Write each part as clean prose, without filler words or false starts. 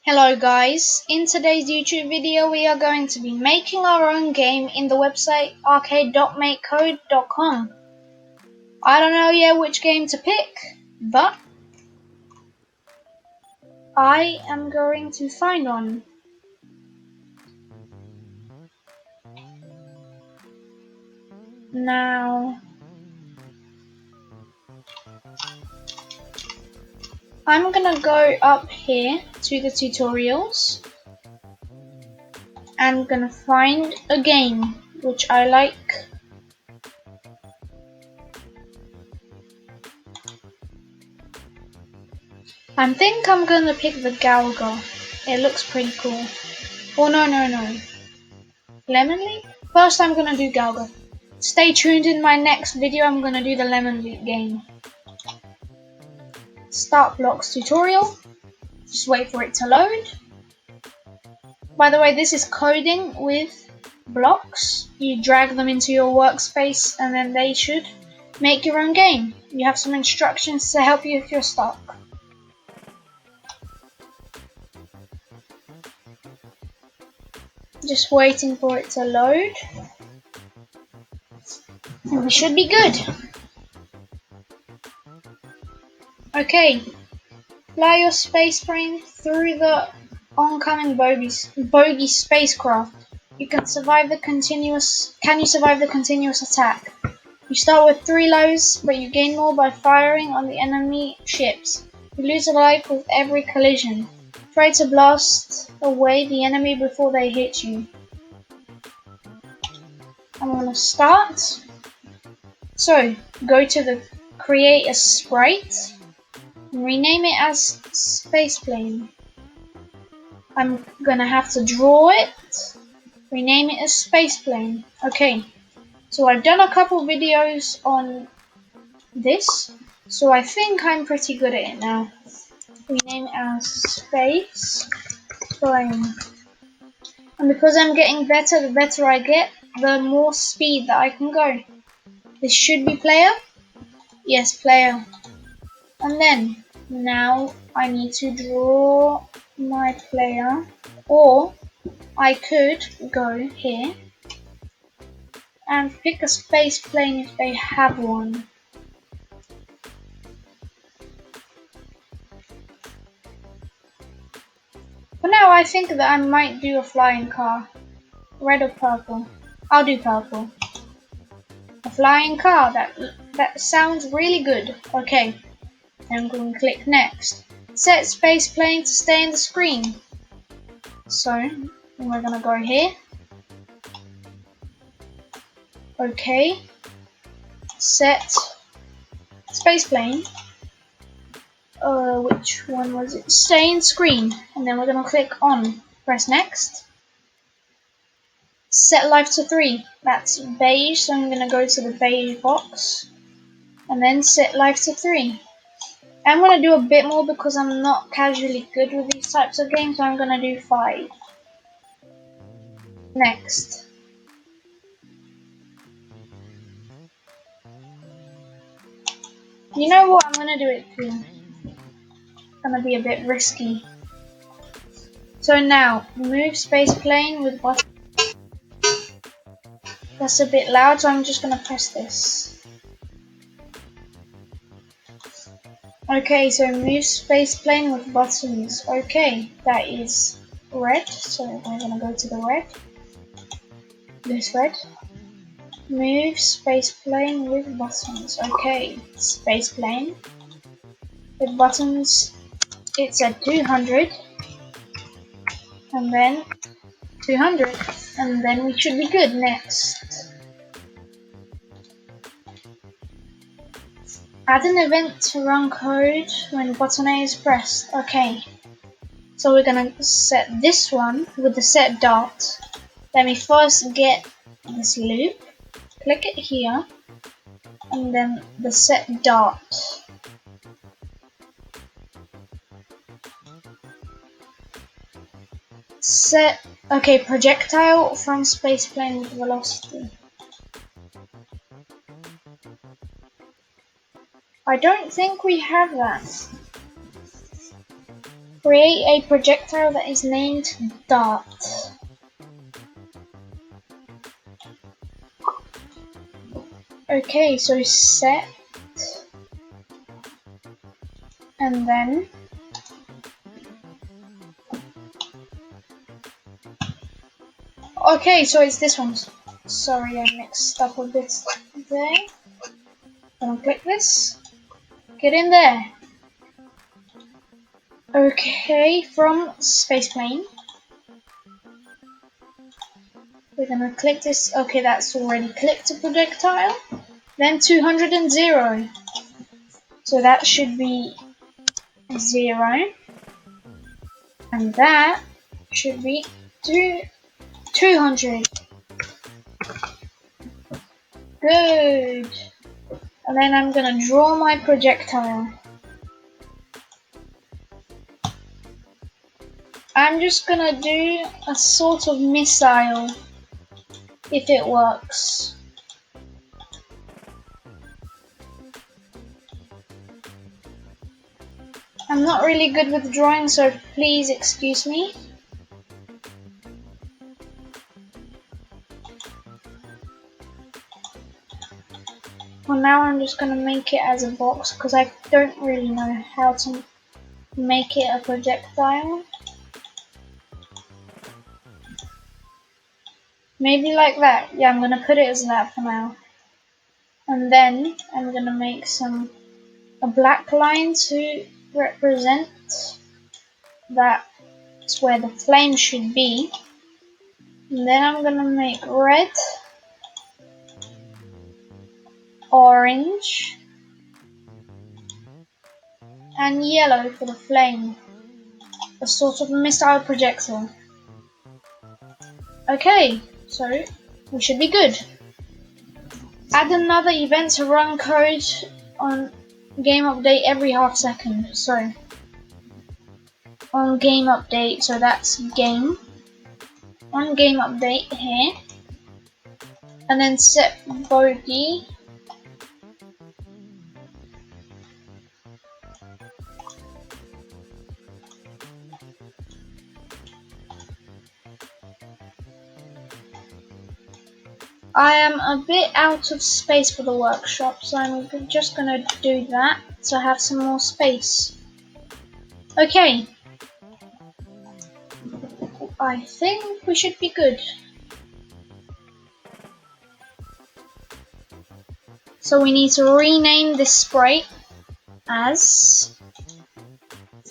Hello guys, in today's YouTube video we are going to be making our own game in the website arcade.makecode.com. I don't know yet which game to pick, but I am going to find one. Now, I'm gonna go up here to the tutorials. I'm gonna find a game which I like. I think I'm gonna pick the Galga. It looks pretty cool. Oh no. Lemon Leap? First I'm gonna do Galga. Stay tuned, in my next video I'm gonna do the Lemon Leap game. Start blocks tutorial. Just wait for it to load. By the way, this is coding with blocks. You drag them into your workspace and then they should make your own game. You have some instructions to help you if you're stuck. Just waiting for it to load. And we should be good. Okay. Fly your space plane through the oncoming bogey spacecraft. Can you survive the continuous attack? You start with 3 lives, but you gain more by firing on the enemy ships. You lose a life with every collision. Try to blast away the enemy before they hit you. I'm gonna start. So, go to the create a sprite. Rename it as spaceplane. I'm gonna have to draw it. Rename it as spaceplane. Okay, so I've done a couple videos on this, so I think I'm pretty good at it now. Rename it as spaceplane. And because I'm getting better, the better I get, the more speed that I can go. This should be player. Yes, player. And then, now I need to draw my player, or I could go here and pick a space plane if they have one. For now, I think that I might do a flying car. Red or purple? I'll do purple. A flying car, that sounds really good. Okay. I'm going to click next. Set space plane to stay in the screen. So, we're going to go here. Okay. Set space plane. Which one was it? Stay in screen. And then we're going to click on. Press next. Set life to 3. That's beige, so I'm going to go to the beige box. And then set life to 3. I'm going to do a bit more because I'm not casually good with these types of games, so I'm going to do 5. Next. You know what? I'm going to do it too. It's going to be a bit risky. So now, move space plane with button. That's a bit loud, so I'm just going to press this. Okay, so move space plane with buttons. Okay, that is red, so we're going to go to the red. This red. Move space plane with buttons. Okay, space plane with buttons. It's at 200, and then 200, and then we should be good. Next. Add an event to run code when button A is pressed. Okay, so we're gonna set this one with the set dart. Let me first get this loop, click it here, and then the set dart. Set, okay, projectile from spaceplane with velocity. I don't think we have that. Create a projectile that is named Dart. Okay, so set, and then okay, so it's this one. Sorry, I mixed up a bit there. Gonna click this. Get in there. Okay, from spaceplane, we're gonna click this. Okay, that's already clicked a projectile. Then 200 and 0. So that should be 0. And that should be 200. Good. And then I'm gonna draw my projectile. I'm just gonna do a sort of missile, if it works. I'm not really good with drawing, so please excuse me. Well, now I'm just gonna make it as a box because I don't really know how to make it a projectile. Maybe like that. Yeah, I'm gonna put it as that for now. And then I'm gonna make a black line to represent that's where the flame should be. And then I'm gonna make red, orange, and yellow for the flame. A sort of missile projectile. Okay, so we should be good. Add another event to run code on game update every half second. So on game update, so that's game. On game update here. And then set bogey. I am a bit out of space for the workshop, so I'm just gonna do that to have some more space. Okay. I think we should be good. So we need to rename this sprite as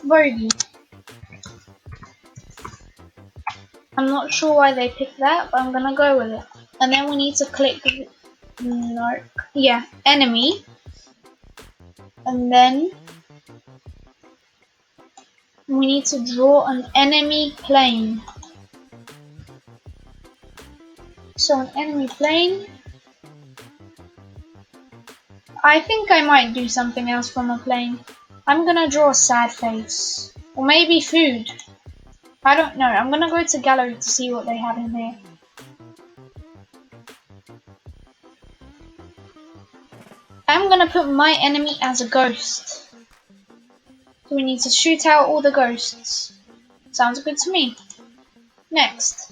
Bogey. I'm not sure why they picked that, but I'm gonna go with it. And then we need to click enemy. And then we need to draw an enemy plane. So an enemy plane. I think I might do something else from a plane. I'm gonna draw a sad face. Or maybe food. I don't know. I'm gonna go to gallery to see what they have in here. I'm gonna put my enemy as a ghost. So we need to shoot out all the ghosts. Sounds good to me. Next.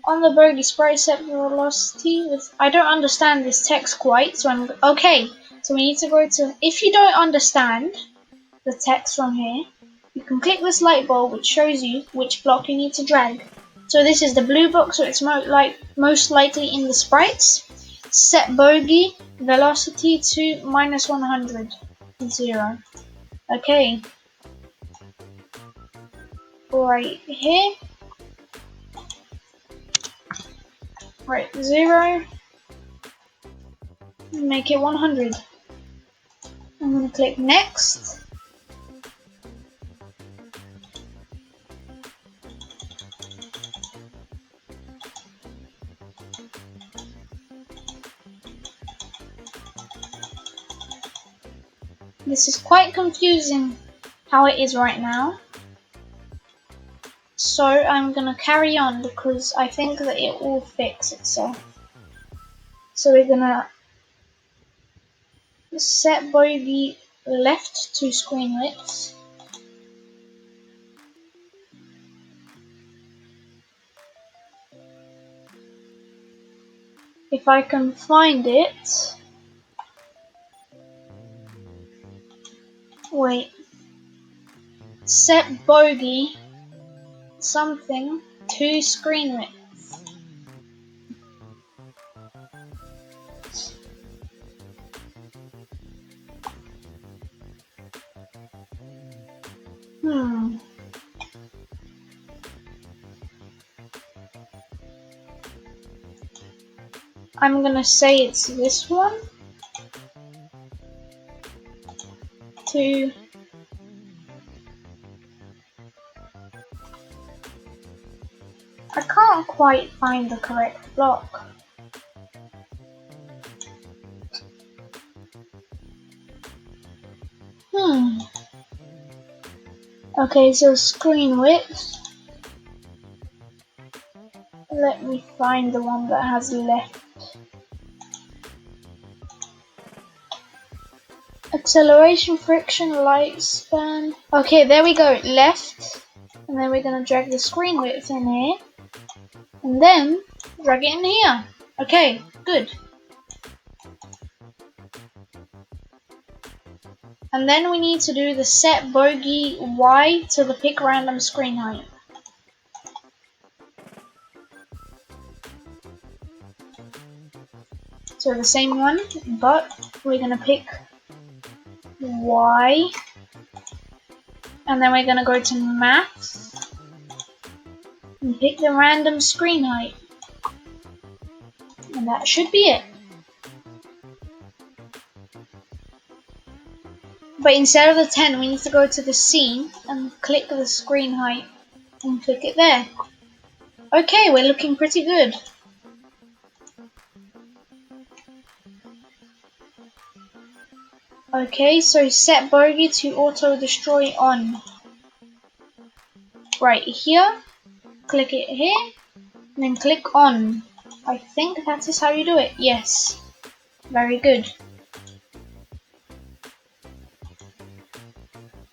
On the bogey sprite set velocity with I don't understand this text quite, so okay. So we need to go to if you don't understand the text from here, you can click this light bulb which shows you which block you need to drag. So this is the blue box, so it's most likely in the sprites. Set bogey velocity to -100. 0. Okay. Right here. Right, 0. Make it 100. I'm going to click next. This is quite confusing how it is right now. So I'm going to carry on because I think that it will fix itself. So we're going to set bogey left to screen width. if I can find it. Wait. Set bogey something to screen width. I'm gonna say it's this one. I can't quite find the correct block. Okay, so screen width. Let me find the one that has left. Acceleration, friction, lifespan. Okay, there we go, left. And then we're gonna drag the screen width in here. And then drag it in here. Okay, good. And then we need to do the set bogey Y to the pick random screen height. So the same one, but we're gonna pick Y. And then we're gonna go to math and pick the random screen height. And that should be it. But instead of the 10, we need to go to the scene and click the screen height and click it there. Okay, we're looking pretty good. Okay, so set bogey to auto destroy on. Right here, click it here, and then click on. I think that is how you do it. Yes, very good.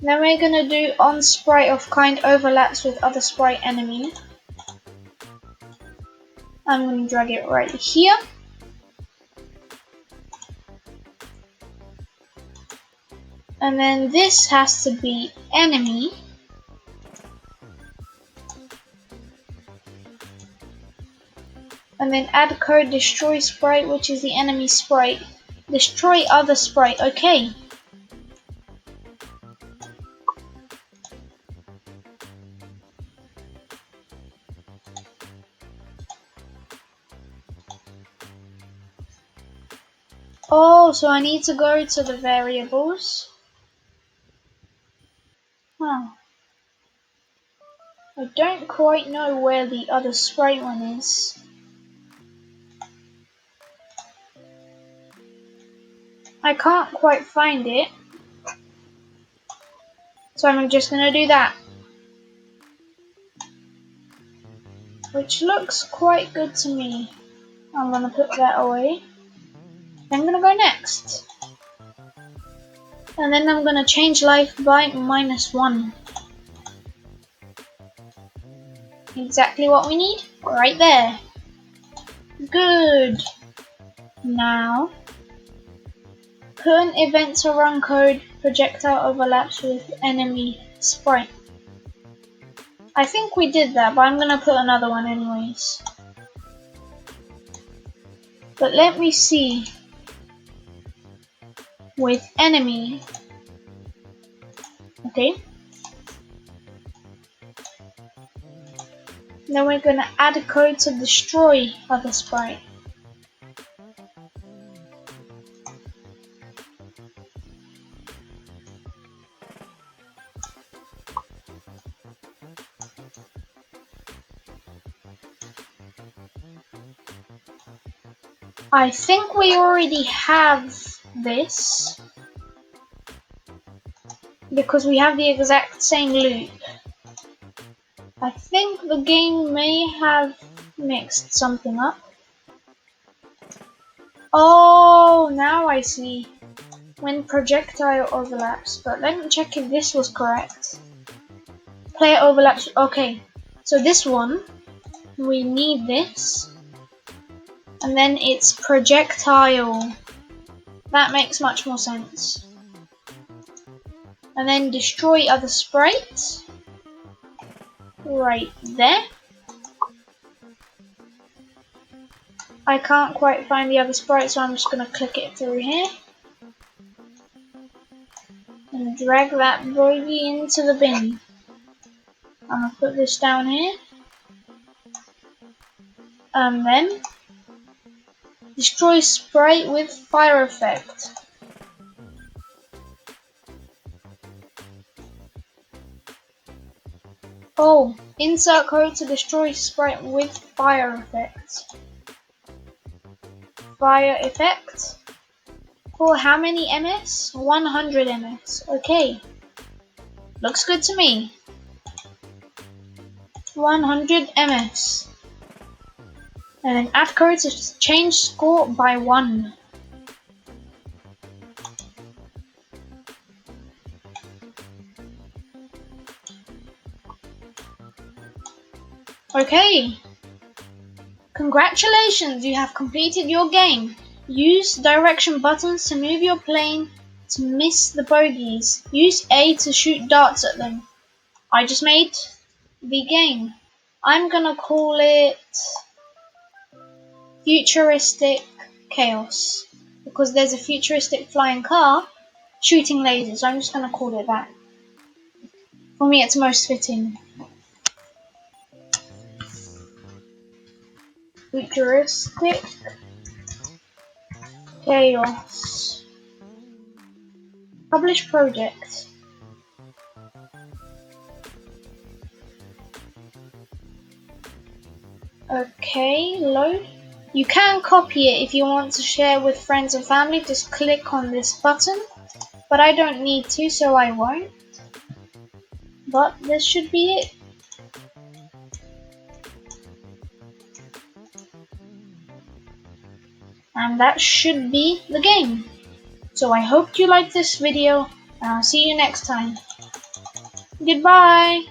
Then we're gonna do on sprite of kind overlaps with other sprite enemy. I'm gonna drag it right here. And then this has to be enemy. And then add code destroy sprite, which is the enemy sprite. Destroy other sprite, okay. Oh, so I need to go to the variables. Huh. I don't quite know where the other sprite one is. I can't quite find it. So I'm just gonna do that. Which looks quite good to me. I'm gonna put that away. I'm gonna go next. And then I'm gonna change life by -1. Exactly what we need, right there. Good. Now, put an event to run code projectile overlaps with enemy sprite. I think we did that, but I'm gonna put another one anyways. But let me see. With enemy. Okay. Then we're gonna add a code to destroy other sprite. I think we already have this because we have the exact same loop. I think the game may have mixed something up. Oh, now I see. When projectile overlaps, but let me check if this was correct. Player overlaps, okay. So this one, we need this. And then it's projectile. That makes much more sense. And then destroy other sprites. Right there. I can't quite find the other sprite, so I'm just going to click it through here. And drag that bogey into the bin. I'm going to put this down here. And then destroy sprite with fire effect. Oh, insert code to destroy sprite with fire effect. Fire effect. For how many ms? 100 ms. Okay. Looks good to me. 100 ms. And then add code to change score by 1. Okay. Congratulations, you have completed your game. Use direction buttons to move your plane to miss the bogeys. Use A to shoot darts at them. I just made the game. I'm gonna call it Futuristic Chaos because there's a futuristic flying car shooting lasers. I'm just gonna call it that. For me, it's most fitting. Futuristic Chaos. Publish project. Okay, load. You can copy it if you want to share with friends and family. Just click on this button. But I don't need to, so I won't. But this should be it. And that should be the game. So I hope you liked this video, and I'll see you next time. Goodbye!